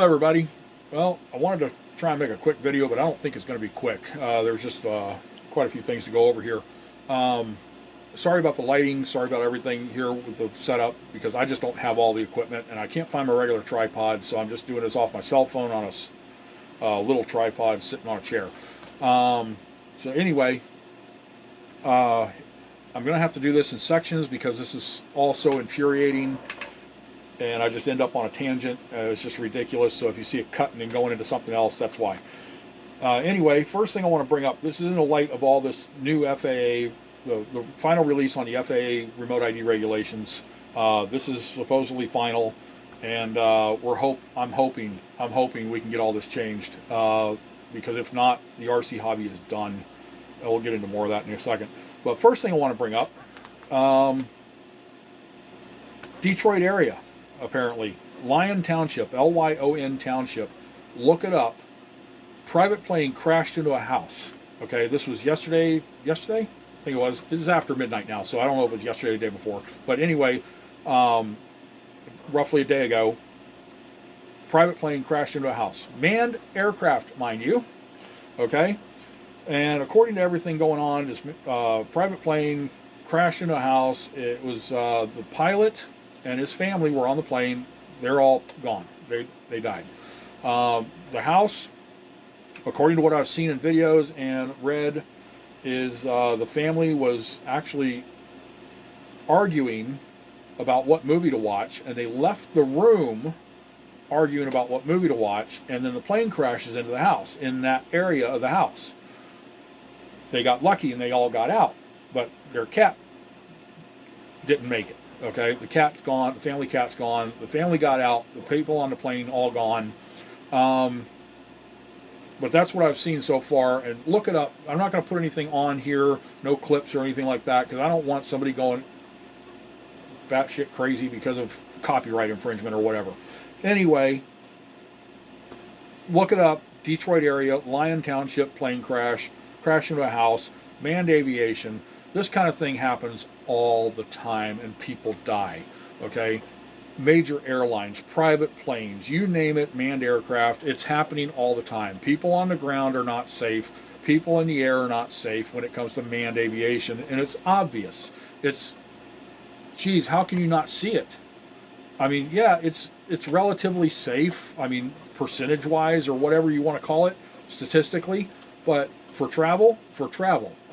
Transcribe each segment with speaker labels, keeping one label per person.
Speaker 1: Hello everybody. Well, I wanted to try and make a quick video, but I don't think it's going to be quick. There's just quite a few things to go over here. Um, Sorry about the lighting, sorry about everything here with the setup, because I just don't have all the equipment and I can't find my regular tripod, so I'm just doing this off my cell phone on a little tripod sitting on a chair. So anyway, I'm going to have to do this in sections because this is all so infuriating and I just end up on a tangent. It's just ridiculous. So if you see it cutting and going into something else, that's why. Anyway, first thing I want to bring up, this is in the light of all this new FAA, the final release on the FAA remote ID regulations. This is supposedly final, and I'm hoping we can get all this changed. Because if not, the RC hobby is done. We'll get into more of that in a second. But first thing I want to bring up, Detroit area. Apparently, Lyon Township, Lyon Township, look it up. Private plane crashed into a house. Okay, this was yesterday. I think it was. This is after midnight now, so I don't know if it was yesterday or the day before. But anyway, roughly a day ago, private plane crashed into a house. Manned aircraft, mind you. Okay, and according to everything going on, this private plane crashed into a house. It was the pilot and his family were on the plane. They're all gone. They died. The house, according to what I've seen in videos and read, is the family was actually arguing about what movie to watch, and they left the room arguing about what movie to watch, and then the plane crashes into the house, in that area of the house. They got lucky and they all got out, but their cat didn't make it. Okay, the cat's gone, the family cat's gone, the family got out, the people on the plane all gone. But that's what I've seen so far, and look it up. I'm not going to put anything on here, no clips or anything like that, because I don't want somebody going batshit crazy because of copyright infringement or whatever. Anyway, look it up. Detroit area, Lyon Township plane crash into a house, manned aviation. This kind of thing happens all the time and people die. Okay? Major airlines, private planes, you name it, manned aircraft, it's happening all the time. People on the ground are not safe. People in the air are not safe when it comes to manned aviation, and it's obvious. Geez, how can you not see it? I mean, yeah, it's relatively safe. I mean, percentage-wise or whatever you want to call it, statistically, but for travel,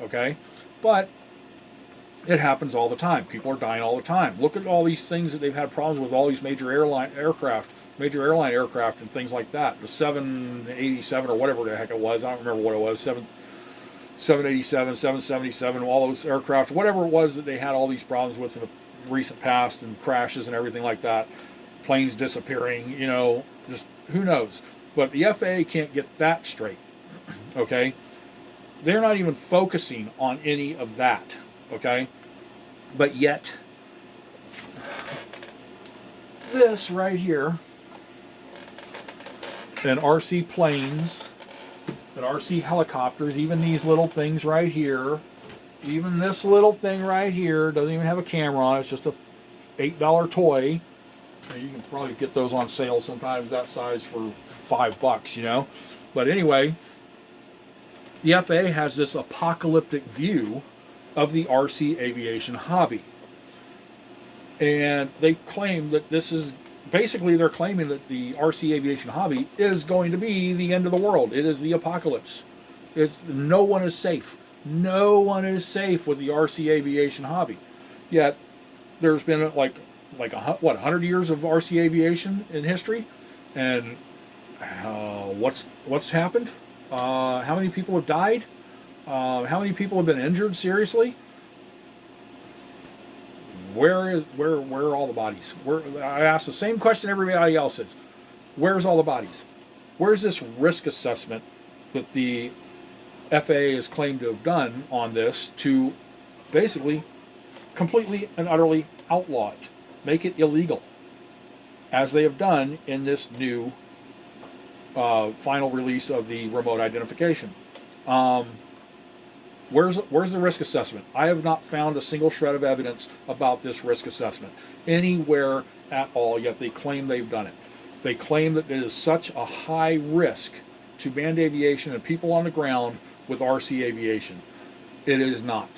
Speaker 1: okay? But it happens all the time. People are dying all the time. Look at all these things that they've had problems with, all these major airline aircraft and things like that. The 787 or whatever the heck it was, I don't remember what it was, 787, 777, all those aircraft, whatever it was that they had all these problems with in the recent past, and crashes and everything like that, planes disappearing, just who knows. But the FAA can't get that straight, okay? They're not even focusing on any of that, okay? But yet, this right here, and RC planes, and RC helicopters, even these little things right here, even this little thing right here, doesn't even have a camera on it, it's just a $8 toy. You can probably get those on sale sometimes that size for $5, But anyway, the FAA has this apocalyptic view of the RC aviation hobby. And they claim that they're claiming that the RC aviation hobby is going to be the end of the world. It is the apocalypse. No one is safe. No one is safe with the RC aviation hobby. Yet, there's been like 100 years of RC aviation in history, and what's happened? How many people have died? How many people have been injured seriously? Where are all the bodies? I ask the same question everybody else is. Where's all the bodies? Where's this risk assessment that the FAA has claimed to have done on this to basically completely and utterly outlaw it, make it illegal, as they have done in this new final release of the remote identification? Where's the risk assessment? I have not found a single shred of evidence about this risk assessment anywhere at all, yet they claim they've done it. They claim that it is such a high risk to manned aviation and people on the ground with RC aviation. It is not.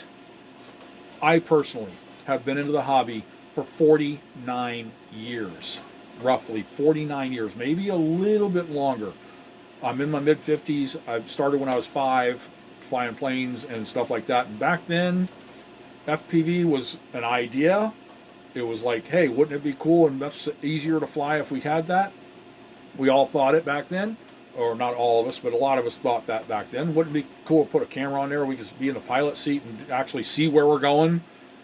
Speaker 1: I personally have been into the hobby for 49 years, roughly 49 years, maybe a little bit longer. I'm in my mid 50s. I started when I was 5, flying planes and stuff like that. And back then, FPV was an idea. It was like, hey, wouldn't it be cool and much easier to fly if we had that? We all thought it back then, or not all of us, but a lot of us thought that back then. Wouldn't it be cool to put a camera on there? We could be in the pilot seat and actually see where we're going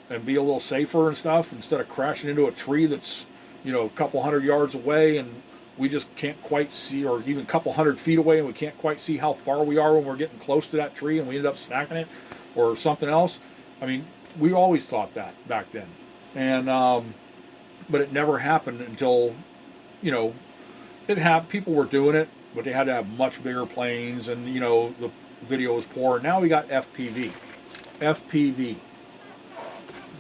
Speaker 1: and be a little safer and stuff instead of crashing into a tree that's, a couple hundred yards away and we just can't quite see, or even a couple 100 feet away and we can't quite see how far we are when we're getting close to that tree and we end up smacking it or something else. I mean, we always thought that back then. And, but it never happened until, people were doing it, but they had to have much bigger planes and, the video was poor. Now we got FPV. FPV.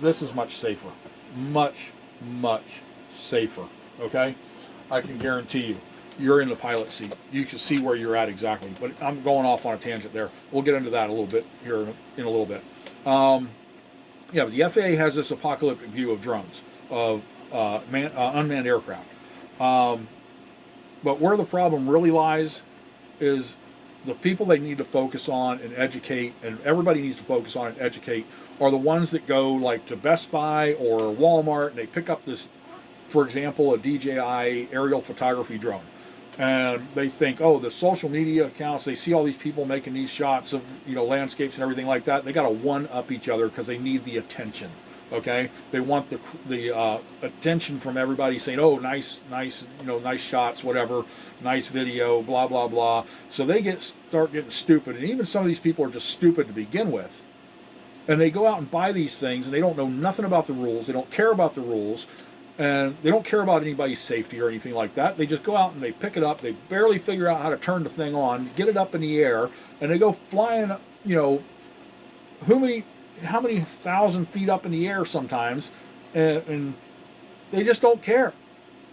Speaker 1: This is much safer. Much, much safer. Okay? I can guarantee you. You're in the pilot seat. You can see where you're at exactly. But I'm going off on a tangent there. We'll get into that a little bit here in a little bit. But the FAA has this apocalyptic view of drones, of unmanned aircraft. But where the problem really lies is the people they need to focus on and educate, and everybody needs to focus on and educate, are the ones that go like to Best Buy or Walmart and they pick up this, for example, a DJI aerial photography drone. And they think, oh, the social media accounts, they see all these people making these shots of, landscapes and everything like that. They got to one-up each other because they need the attention, okay? They want the attention from everybody saying, oh, nice, nice shots, whatever, nice video, blah, blah, blah. So they start getting stupid. And even some of these people are just stupid to begin with. And they go out and buy these things, and they don't know nothing about the rules. They don't care about the rules. And they don't care about anybody's safety or anything like that. They just go out and they pick it up. They barely figure out how to turn the thing on, get it up in the air, and they go flying, how many 1,000 feet up in the air sometimes, and they just don't care.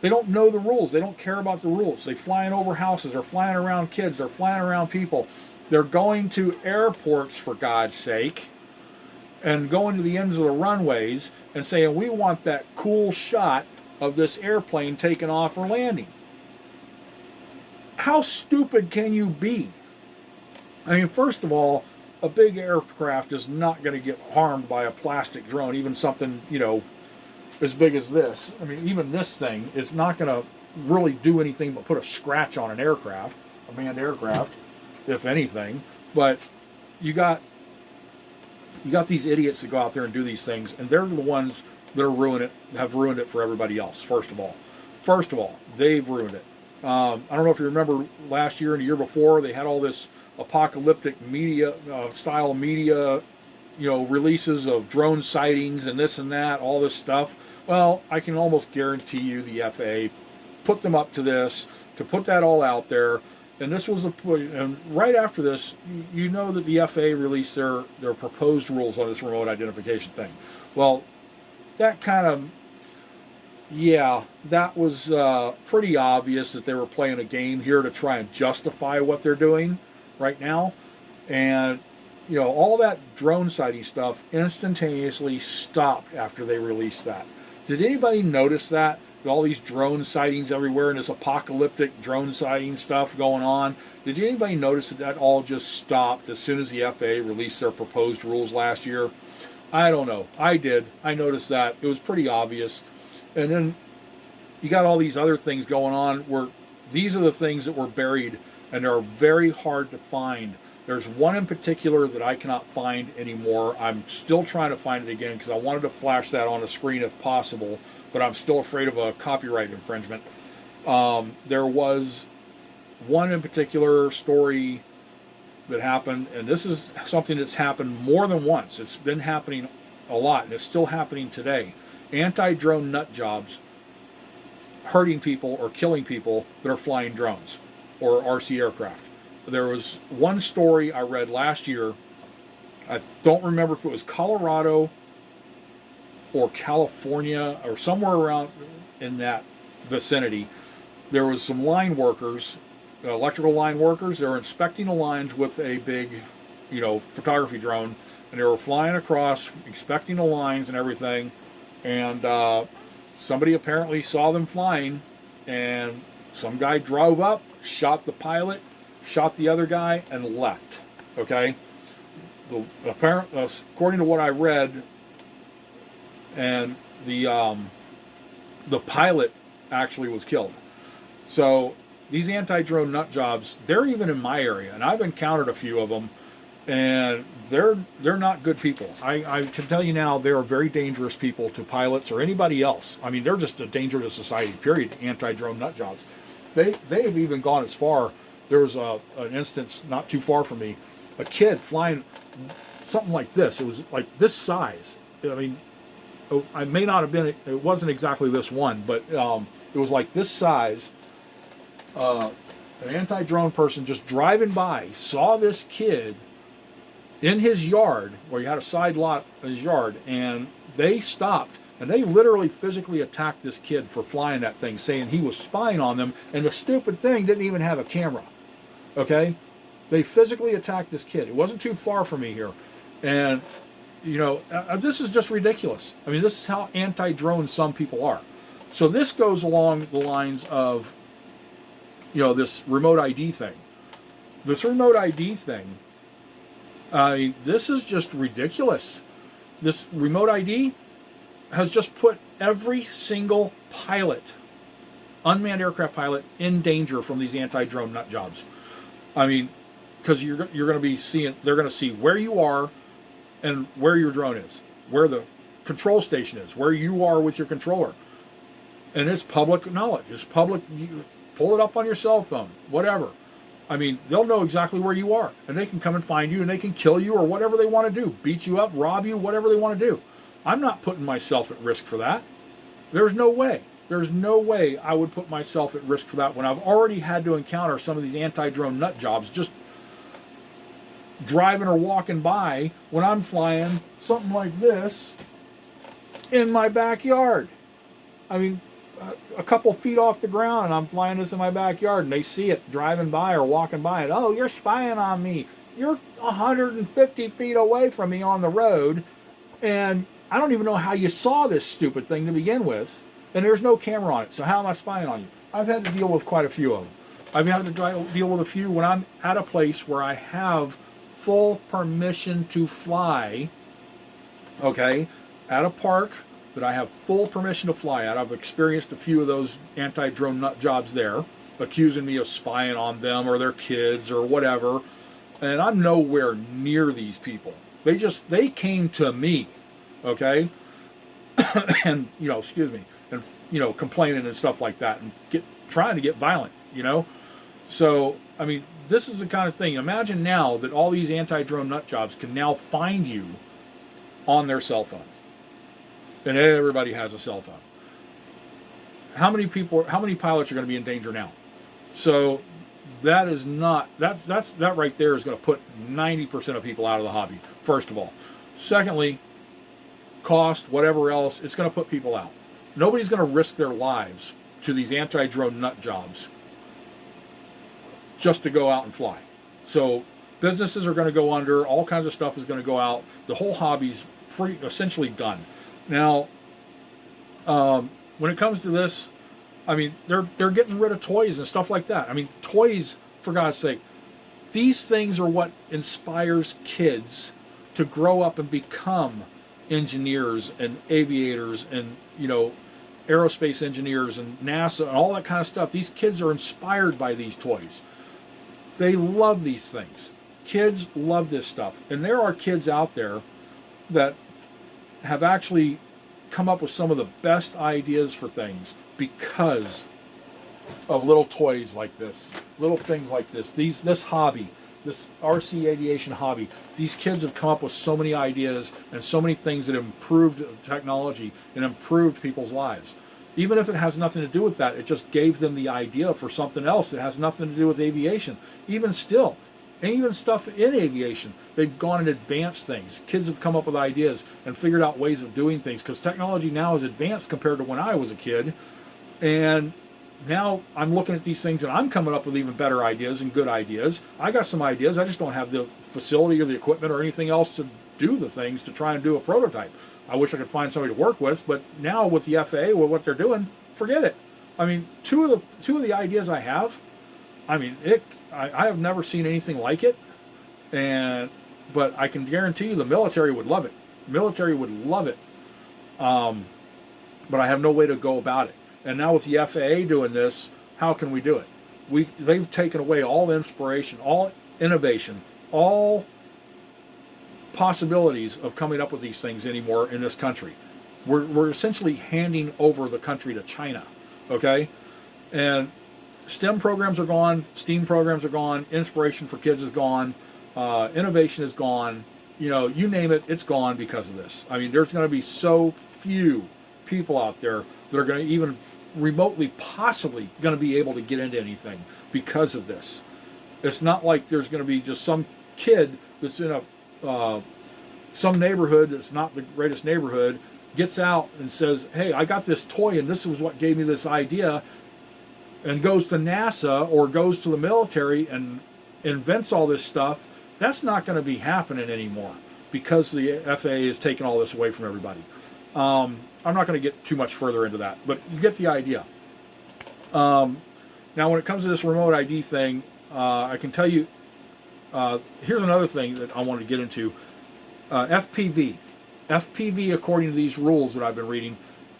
Speaker 1: They don't know the rules. They don't care about the rules. They're flying over houses. They're flying around kids. They're flying around people. They're going to airports, for God's sake, and going to the ends of the runways and saying, we want that cool shot of this airplane taking off or landing. How stupid can you be? I mean, first of all, a big aircraft is not going to get harmed by a plastic drone, even something, as big as this. I mean, even this thing is not going to really do anything but put a scratch on an aircraft, a manned aircraft, if anything. But you got these idiots that go out there and do these things, and they're the ones that have ruined it for everybody else. First of all, they've ruined it. I don't know if you remember last year and the year before, they had all this apocalyptic style media, releases of drone sightings and this and that, all this stuff. Well, I can almost guarantee you the FAA put them up to this, to put that all out there. And this was and right after this, that the FAA released their proposed rules on this remote identification thing. Well, that kind of, that was pretty obvious that they were playing a game here to try and justify what they're doing right now. And, all that drone sighting stuff instantaneously stopped after they released that. Did anybody notice that? All these drone sightings everywhere and this apocalyptic drone sighting stuff going on. Did anybody notice that all just stopped as soon as the FAA released their proposed rules last year? I don't know. I did. I noticed that. It was pretty obvious. And then you got all these other things going on where these are the things that were buried and they're very hard to find. There's one in particular that I cannot find anymore. I'm still trying to find it again because I wanted to flash that on the screen if possible, but I'm still afraid of a copyright infringement. There was one in particular story that happened, and this is something that's happened more than once. It's been happening a lot, and it's still happening today. Anti-drone nut jobs hurting people or killing people that are flying drones or RC aircraft. There was one story I read last year. I don't remember if it was Colorado or California or somewhere around in that vicinity. there was some line workers, electrical line workers. They were inspecting the lines with a big, photography drone, and they were flying across, inspecting the lines and everything. And somebody apparently saw them flying, and some guy drove up, shot the pilot, shot the other guy, and left. Okay, according to what I read, and the pilot actually was killed. So these anti-drone nut jobs, they're even in my area, and I've encountered a few of them, and they're not good people. I can tell you now, they are very dangerous people to pilots or anybody else. I mean, they're just a danger to society, period, anti-drone nut jobs. They have even gone as far. There was an instance not too far from me, a kid flying something like this. It was like this size. I mean, I may not have been, it wasn't exactly this one, but it was like this size. An anti-drone person just driving by saw this kid in his yard, where he had a side lot in his yard, and they stopped, and they literally physically attacked this kid for flying that thing, saying he was spying on them, and the stupid thing didn't even have a camera. Okay? They physically attacked this kid. It wasn't too far from me here. And, this is just ridiculous. I mean, this is how anti-drone some people are. So this goes along the lines of, this remote ID thing. This remote ID thing, this is just ridiculous. This remote ID has just put every single pilot, unmanned aircraft pilot, in danger from these anti-drone nut jobs. I mean, because you're going to be seeing, they're going to see where you are and where your drone is, where the control station is, where you are with your controller. And it's public knowledge. It's public. You pull it up on your cell phone, whatever. I mean, they'll know exactly where you are, and they can come and find you, and they can kill you or whatever they want to do, beat you up, rob you, whatever they want to do. I'm not putting myself at risk for that. There's no way. There's no way I would put myself at risk for that when I've already had to encounter some of these anti-drone nut jobs just driving or walking by when I'm flying something like this in my backyard. I mean, a couple feet off the ground, and I'm flying this in my backyard, and they see it driving by or walking by, and, oh, you're spying on me. You're 150 feet away from me on the road, and I don't even know how you saw this stupid thing to begin with, and there's no camera on it, so how am I spying on you? I've had to deal with quite a few of them. I've had to deal with a few when I'm at a place where I have full permission to fly, okay, at a park that I have full permission to fly at. I've experienced a few of those anti-drone nut jobs there, accusing me of spying on them or their kids or whatever, and I'm nowhere near these people. They came to me, okay, and, excuse me, and, complaining and stuff like that, and trying to get violent, So, I mean, this is the kind of thing. Imagine now that all these anti-drone nut jobs can now find you on their cell phone. And everybody has a cell phone. How many pilots are going to be in danger now? So that right there is going to put 90% of people out of the hobby, first of all. Secondly, cost, whatever else, it's going to put people out. Nobody's going to risk their lives to these anti-drone nut jobs just to go out and fly. So businesses are going to go under, all kinds of stuff is going to go out. The whole hobby's essentially done. Now, when it comes to this, I mean, they're getting rid of toys and stuff like that. I mean, toys, for God's sake, these things are what inspires kids to grow up and become engineers and aviators and, aerospace engineers and NASA and all that kind of stuff. These kids are inspired by these toys. They love these things. Kids love this stuff. And there are kids out there that have actually come up with some of the best ideas for things because of little toys like this, little things like this. This hobby, this RC aviation hobby, these kids have come up with so many ideas and so many things that improved technology and improved people's lives. Even if it has nothing to do with that, it just gave them the idea for something else that has nothing to do with aviation. Even still, and even stuff in aviation, they've gone and advanced things. Kids have come up with ideas and figured out ways of doing things because technology now is advanced compared to when I was a kid. And now I'm looking at these things and I'm coming up with even better ideas and good ideas. I got some ideas. I just don't have the facility or the equipment or anything else to do the things to try and do a prototype. I wish I could find somebody to work with, but now with the FAA, with what they're doing, forget it. I mean, two of the ideas I have, I mean, I have never seen anything like it, but I can guarantee you the military would love it. Military would love it, but I have no way to go about it. And now with the FAA doing this, how can we do it? They've taken away all inspiration, all innovation, all possibilities of coming up with these things anymore in this country. We're essentially handing over the country to China, okay? And STEM programs are gone, STEAM programs are gone, inspiration for kids is gone, innovation is gone. You know, you name it, it's gone because of this. I mean, there's going to be so few people out there that are going to even remotely possibly going to be able to get into anything because of this. It's not like there's going to be just some kid that's in some neighborhood that's not the greatest neighborhood, gets out and says, hey, I got this toy and this is what gave me this idea, and goes to NASA or goes to the military and invents all this stuff. That's not going to be happening anymore because the FAA is taking all this away from everybody. I'm not going to get too much further into that, but you get the idea. Now, when it comes to this remote ID thing, I can tell you, here's another thing that I wanted to get into. FPV. FPV, according to these rules that I've been reading,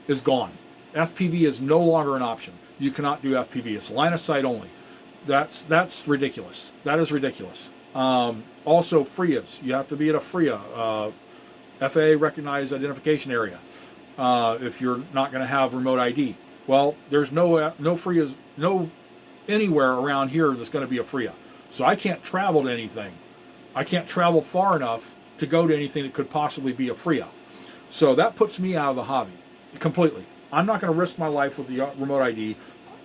Speaker 1: is gone. FPV is no longer an option. You cannot do FPV. It's line of sight only. That's ridiculous. That is ridiculous. Also, FRIAs. You have to be at a FRIA, FAA recognized identification area, if you're not going to have remote ID. Well, there's no FRIAs, no anywhere around here that's going to be a FRIA. So I can't travel to anything. I can't travel far enough to go to anything that could possibly be a FRIA. So that puts me out of the hobby completely. I'm not going to risk my life with the remote ID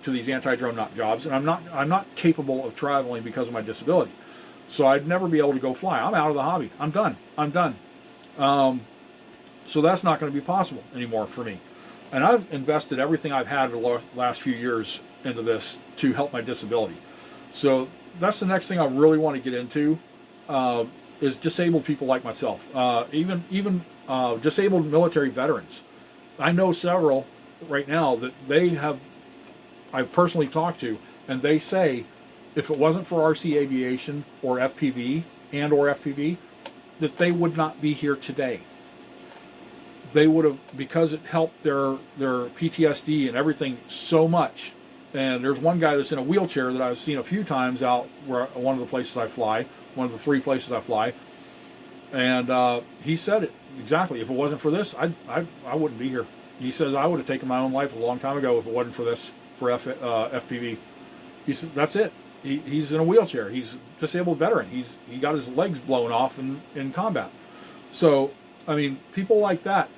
Speaker 1: to these anti-drone nut jobs, and I'm not capable of traveling because of my disability. So I'd never be able to go fly. I'm out of the hobby. I'm done. So that's not going to be possible anymore for me. And I've invested everything I've had in the last few years into this to help my disability. So that's the next thing I really want to get into, is disabled people like myself, even disabled military veterans. I know several right now that I've personally talked to, and they say if it wasn't for RC Aviation or FPV that they would not be here today. They would have, because it helped their PTSD and everything so much. And there's one guy that's in a wheelchair that I've seen a few times out where one of the places I fly, one of the 3 places I fly, and he said it exactly. If it wasn't for this, I wouldn't be here. He says I would have taken my own life a long time ago if it wasn't for this, for FPV. He said that's it. He's in a wheelchair. He's a disabled veteran. He got his legs blown off in combat. So I mean, people like that.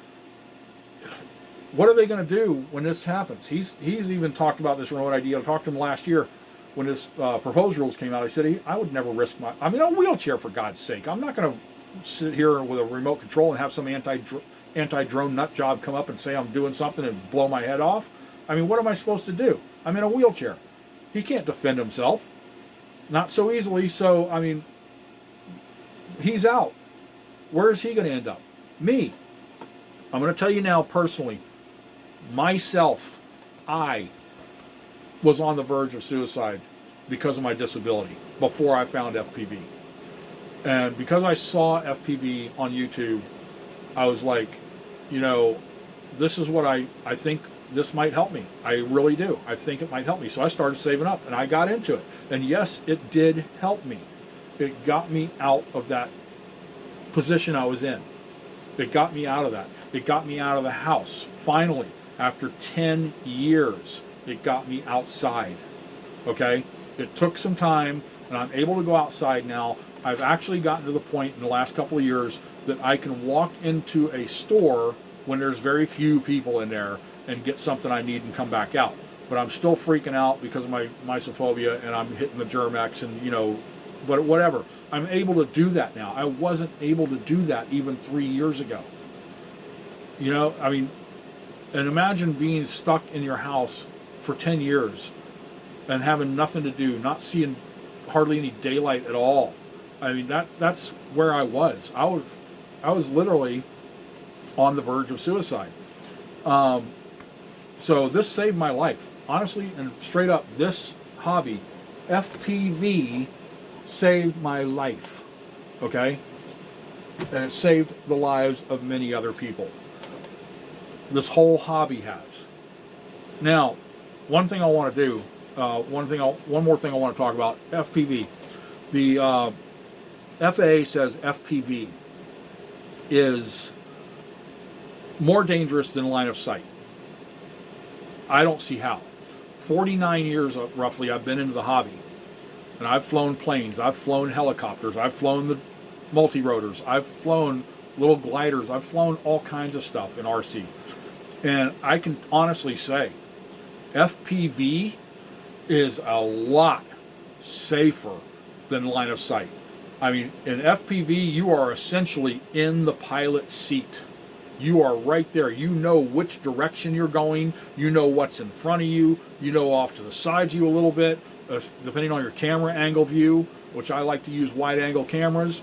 Speaker 1: What are they going to do when this happens? He's even talked about this remote ID. I talked to him last year when his proposed rules came out. I said I would never risk I'm in a wheelchair, for God's sake. I'm not going to sit here with a remote control and have some anti-drone nut job come up and say I'm doing something and blow my head off. I mean, what am I supposed to do? I'm in a wheelchair. He can't defend himself. Not so easily. So, I mean, he's out. Where is he going to end up? Me. I'm going to tell you now personally. Myself, I was on the verge of suicide because of my disability before I found FPV. And because I saw FPV on YouTube, I was like, this is what I think this might help me. I really do. I think it might help me. So I started saving up and I got into it. And yes, it did help me. It got me out of that position I was in. It got me out of that. It got me out of the house. Finally, after 10 years, it got me outside. Okay? It took some time, and I'm able to go outside now. I've actually gotten to the point in the last couple of years that I can walk into a store when there's very few people in there and get something I need and come back out. But I'm still freaking out because of my mysophobia, and I'm hitting the Germex and, but whatever. I'm able to do that now. I wasn't able to do that even 3 years ago. I mean, and imagine being stuck in your house for 10 years and having nothing to do, not seeing hardly any daylight at all. I mean, that's where I was. I was literally on the verge of suicide. So this saved my life. Honestly and straight up, this hobby, FPV, saved my life. Okay? And it saved the lives of many other people. This whole hobby has. Now, one thing I want to do, one more thing I want to talk about, FPV. The FAA says FPV is more dangerous than line of sight. I don't see how. 49 years roughly I've been into the hobby. And I've flown planes, I've flown helicopters, I've flown the multi-rotors, I've flown little gliders, I've flown all kinds of stuff in RC. And I can honestly say, FPV is a lot safer than line of sight. I mean, in FPV, you are essentially in the pilot seat. You are right there. You know which direction you're going. You know what's in front of you. You know off to the sides of you a little bit, depending on your camera angle view, which I like to use wide angle cameras.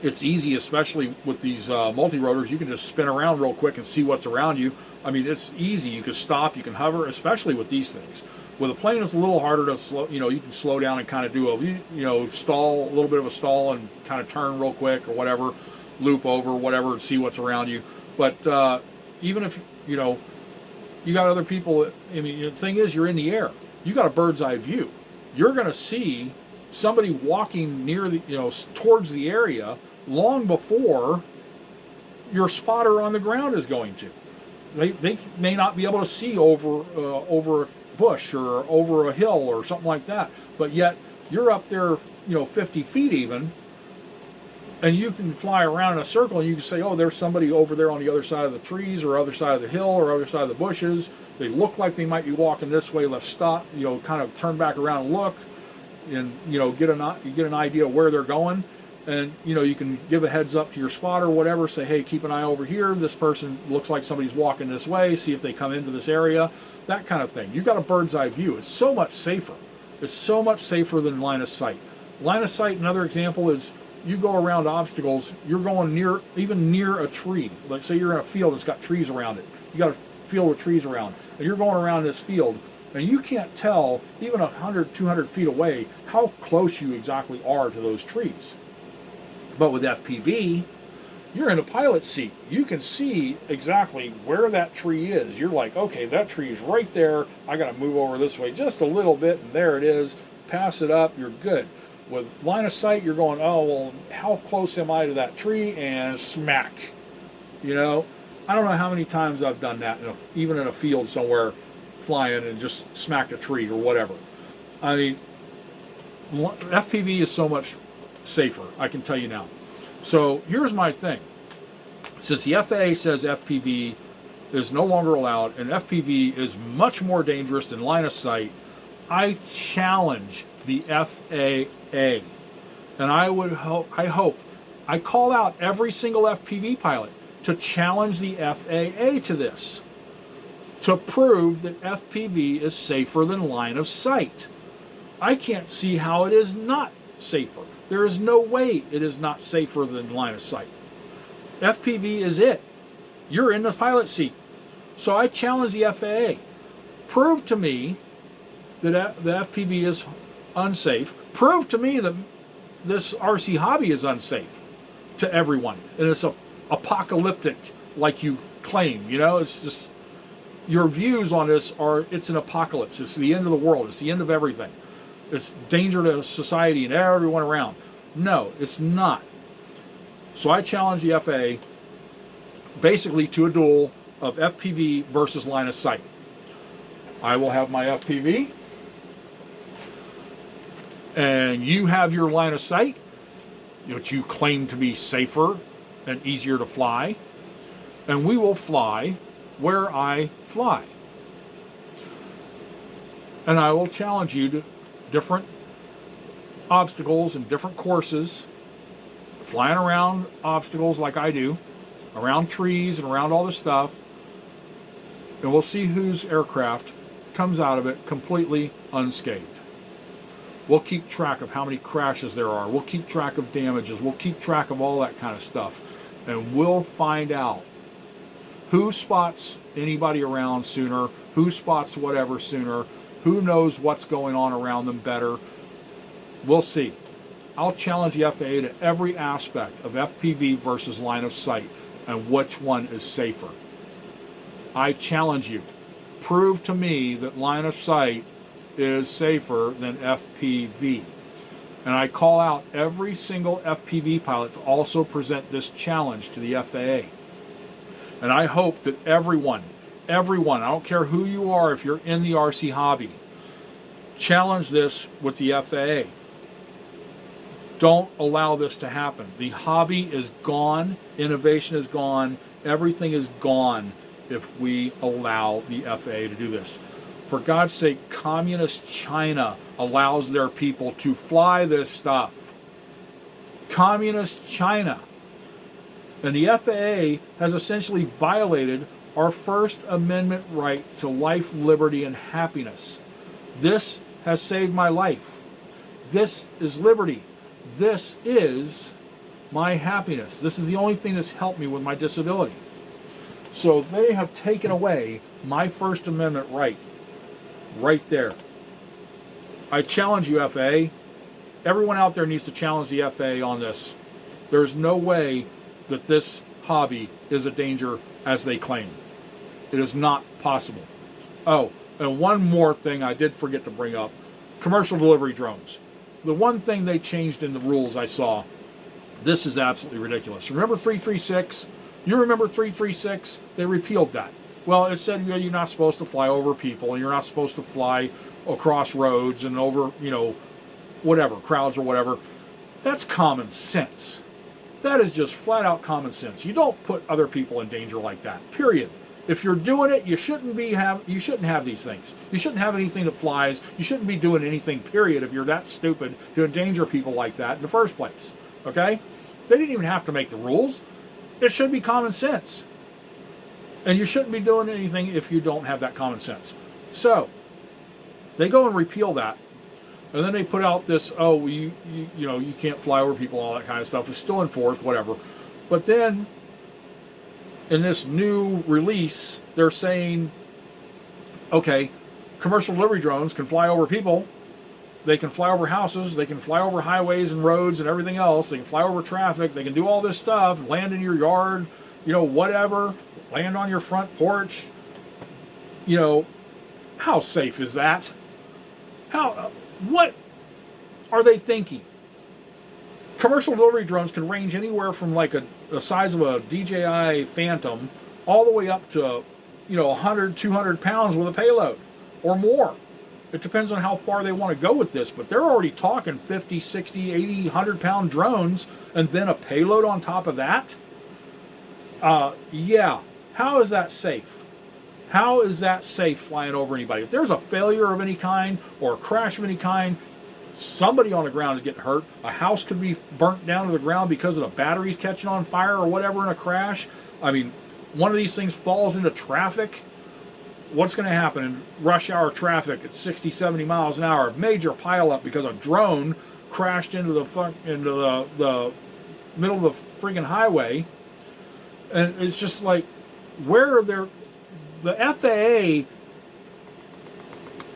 Speaker 1: It's easy, especially with these multi-rotors. You can just spin around real quick and see what's around you. I mean, it's easy. You can stop, you can hover, especially with these things. With a plane, it's a little harder to slow. You know, you can slow down and kind of do stall, a little bit of a stall, and kind of turn real quick or whatever, loop over, whatever, and see what's around you. But even if you got other people. I mean, the thing is, you're in the air. You got a bird's eye view. You're going to see somebody walking near the, towards the area long before your spotter on the ground is going to. They may not be able to see over a bush or over a hill or something like that, but yet you're up there, 50 feet even, and you can fly around in a circle and you can say, oh, there's somebody over there on the other side of the trees or other side of the hill or other side of the bushes. They look like they might be walking this way. Let's stop, kind of turn back around and look, and get an idea of where they're going. And you can give a heads up to your spotter or whatever, say, hey, keep an eye over here, this person looks like somebody's walking this way, see if they come into this area, that kind of thing. You've got a bird's eye view. It's so much safer. It's so much safer than line of sight. Line of sight, another example, is you go around obstacles, you're going near a tree. Like say you're in a field that's got trees around it. You got a field with trees around, and you're going around this field, and you can't tell, even 100, 200 feet away, how close you exactly are to those trees. But with FPV, you're in a pilot seat. You can see exactly where that tree is. You're like, okay, that tree's right there. I got to move over this way just a little bit, and there it is. Pass it up, you're good. With line of sight, you're going, oh, well, how close am I to that tree? And smack. I don't know how many times I've done that, even in a field somewhere, flying and just smacked a tree or whatever. I mean, FPV is so much safer, I can tell you now. So here's my thing. Since the FAA says FPV is no longer allowed and FPV is much more dangerous than line of sight, I challenge the FAA. And I call out every single FPV pilot to challenge the FAA to this, to prove that FPV is safer than line of sight. I can't see how it is not safer. There is no way it is not safer than line of sight. FPV is it. You're in the pilot seat. So I challenge the FAA. Prove to me that the FPV is unsafe. Prove to me that this RC hobby is unsafe to everyone. And it's apocalyptic like you claim. It's just, your views on this are, it's an apocalypse. It's the end of the world. It's the end of everything. It's danger to society and everyone around. No, it's not. So I challenge the FAA basically to a duel of FPV versus line of sight. I will have my FPV, and you have your line of sight, which you claim to be safer and easier to fly, and we will fly where I fly. And I will challenge you to different obstacles and different courses, flying around obstacles like I do, around trees and around all this stuff, And we'll see whose aircraft comes out of it completely unscathed. We'll keep track of how many crashes there are. We'll keep track of damages. We'll keep track of all that kind of stuff. And we'll find out who spots anybody around sooner, who spots whatever sooner, who knows what's going on around them better. We'll see. I'll challenge the FAA to every aspect of FPV versus line of sight and which one is safer. I challenge you. Prove to me that line of sight is safer than FPV. And I call out every single FPV pilot to also present this challenge to the FAA. And I hope that everyone, I don't care who you are, if you're in the RC hobby, challenge this with the FAA. Don't allow this to happen. The hobby is gone. Innovation is gone. Everything is gone if we allow the FAA to do this. For God's sake, communist China allows their people to fly this stuff. Communist China. And the FAA has essentially violated our First Amendment right to life, liberty, and happiness. This has saved my life. This is liberty. This is my happiness. This is the only thing that's helped me with my disability. So they have taken away my First Amendment right there. I challenge you, FAA. Everyone out there needs to challenge the FAA on this. There's no way that this hobby is a danger as they claim. It is not possible. Oh, and one more thing I did forget to bring up. Commercial delivery drones. The one thing they changed in the rules I saw, this is absolutely ridiculous. Remember 336? You remember 336? They repealed that. Well, it said you're not supposed to fly over people, and you're not supposed to fly across roads and over, whatever, crowds or whatever. That's common sense. That is just flat out common sense. You don't put other people in danger like that, period. If you're doing it, you shouldn't have these things. You shouldn't have anything that flies. You shouldn't be doing anything, period, if you're that stupid to endanger people like that in the first place. Okay? They didn't even have to make the rules. It should be common sense. And you shouldn't be doing anything if you don't have that common sense. So, they go and repeal that. And then they put out this, you can't fly over people, all that kind of stuff. It's still enforced, whatever. But then, in this new release, they're saying, okay, commercial delivery drones can fly over people. They can fly over houses. They can fly over highways and roads and everything else. They can fly over traffic. They can do all this stuff, land in your yard, whatever, land on your front porch. How safe is that? What are they thinking? Commercial delivery drones can range anywhere from like the size of a DJI Phantom all the way up to, 100, 200 pounds with a payload or more. It depends on how far they want to go with this, but they're already talking 50, 60, 80, 100 pound drones and then a payload on top of that. Yeah. How is that safe? How is that safe flying over anybody? If there's a failure of any kind or a crash of any kind, somebody on the ground is getting hurt. A house could be burnt down to the ground because of the batteries catching on fire or whatever in a crash. I mean, one of these things falls into traffic. What's going to happen in rush hour traffic at 60, 70 miles an hour? Major pileup because a drone crashed into the middle of the freaking highway. And it's just like, where are their... The FAA...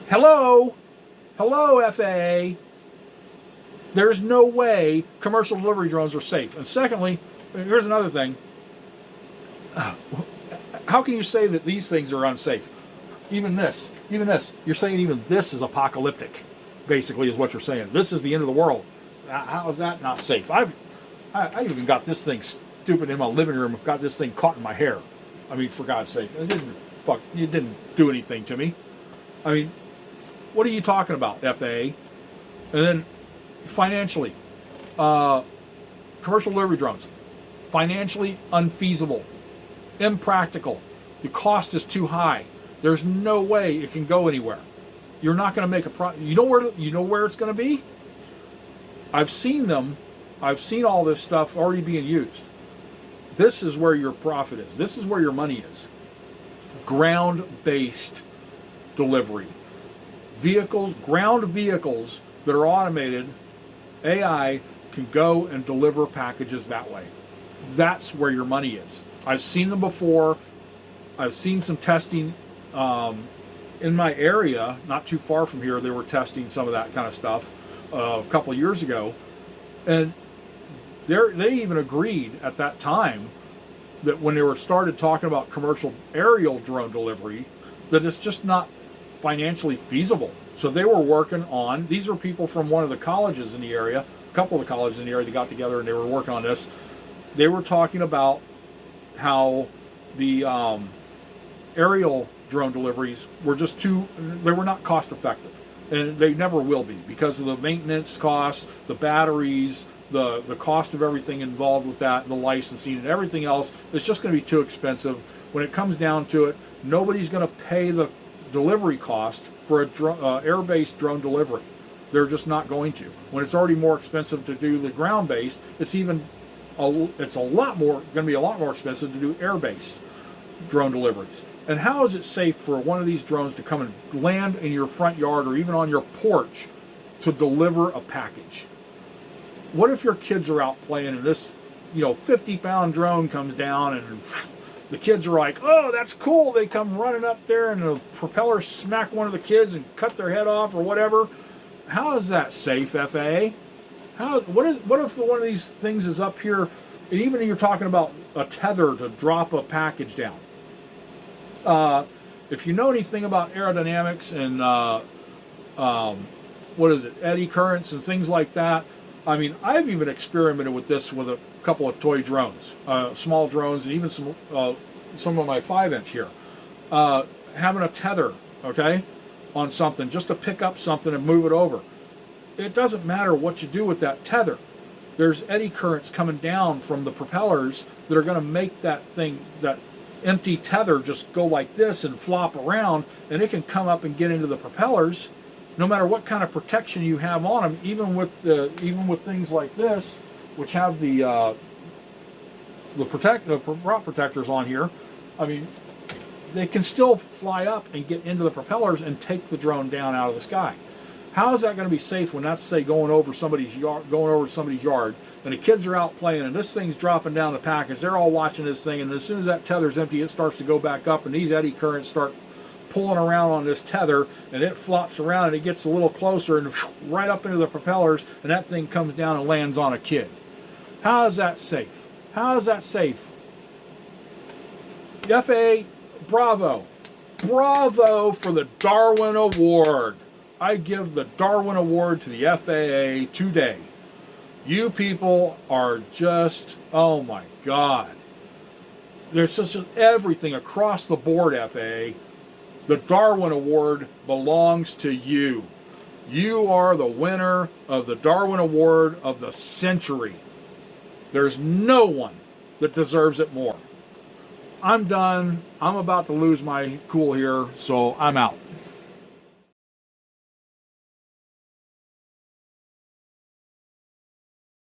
Speaker 1: Hello, FAA. There's no way commercial delivery drones are safe. And secondly, here's another thing. How can you say that these things are unsafe? Even this. You're saying even this is apocalyptic, basically, is what you're saying. This is the end of the world. How is that not safe? I even got this thing stupid in my living room, got this thing caught in my hair. I mean, for God's sake. It didn't do anything to me. I mean, what are you talking about, FAA? And then, financially, commercial delivery drones, financially unfeasible, impractical. The cost is too high. There's no way it can go anywhere. You're not going to make a profit. You know where it's going to be? I've seen them. I've seen all this stuff already being used. This is where your profit is. This is where your money is. ground-based delivery. Vehicles, ground vehicles that are automated, AI can go and deliver packages that way. That's where your money is. I've seen them before. I've seen some testing in my area, not too far from here. They were testing some of that kind of stuff a couple of years ago, and they even agreed at that time that when they were started talking about commercial aerial drone delivery, that it's just not financially feasible. So they were working on, these are people from one of the colleges in the area, a couple of the colleges in the area, they got together and they were working on this. They were talking about how the aerial drone deliveries were just they were not cost effective. And they never will be because of the maintenance costs, the batteries, the cost of everything involved with that, the licensing and everything else. It's just going to be too expensive. When it comes down to it, nobody's going to pay the delivery cost for a air-based drone delivery. They're just not going to. When it's already more expensive to do the ground-based, it's going to be a lot more expensive to do air-based drone deliveries. And how is it safe for one of these drones to come and land in your front yard or even on your porch to deliver a package? What if your kids are out playing and this, 50-pound drone comes down and the kids are like, oh, that's cool. They come running up there and the propeller smack one of the kids and cut their head off or whatever. How is that safe, FAA? What if one of these things is up here, and even you're talking about a tether to drop a package down? If you know anything about aerodynamics and eddy currents and things like that, I mean, I've even experimented with this with a couple of toy drones, small drones, and even some of my 5-inch here, having a tether, okay, on something just to pick up something and move it over. It doesn't matter what you do with that tether. There's eddy currents coming down from the propellers that are going to make that empty tether just go like this and flop around, and it can come up and get into the propellers. No matter what kind of protection you have on them, even with things like this, which have the prop protectors on here, I mean, they can still fly up and get into the propellers and take the drone down out of the sky. How is that going to be safe when that's, say, going over somebody's yard, and the kids are out playing, and this thing's dropping down the package? They're all watching this thing, and as soon as that tether's empty, it starts to go back up, and these eddy currents start pulling around on this tether, and it flops around, and it gets a little closer, and right up into the propellers, and that thing comes down and lands on a kid. How is that safe? How is that safe? The FAA, bravo. Bravo for the Darwin Award. I give the Darwin Award to the FAA today. You people are just, oh my God. There's just everything across the board, FAA. The Darwin Award belongs to you. You are the winner of the Darwin Award of the century. There's no one that deserves it more. I'm done. I'm about to lose my cool here, so I'm out.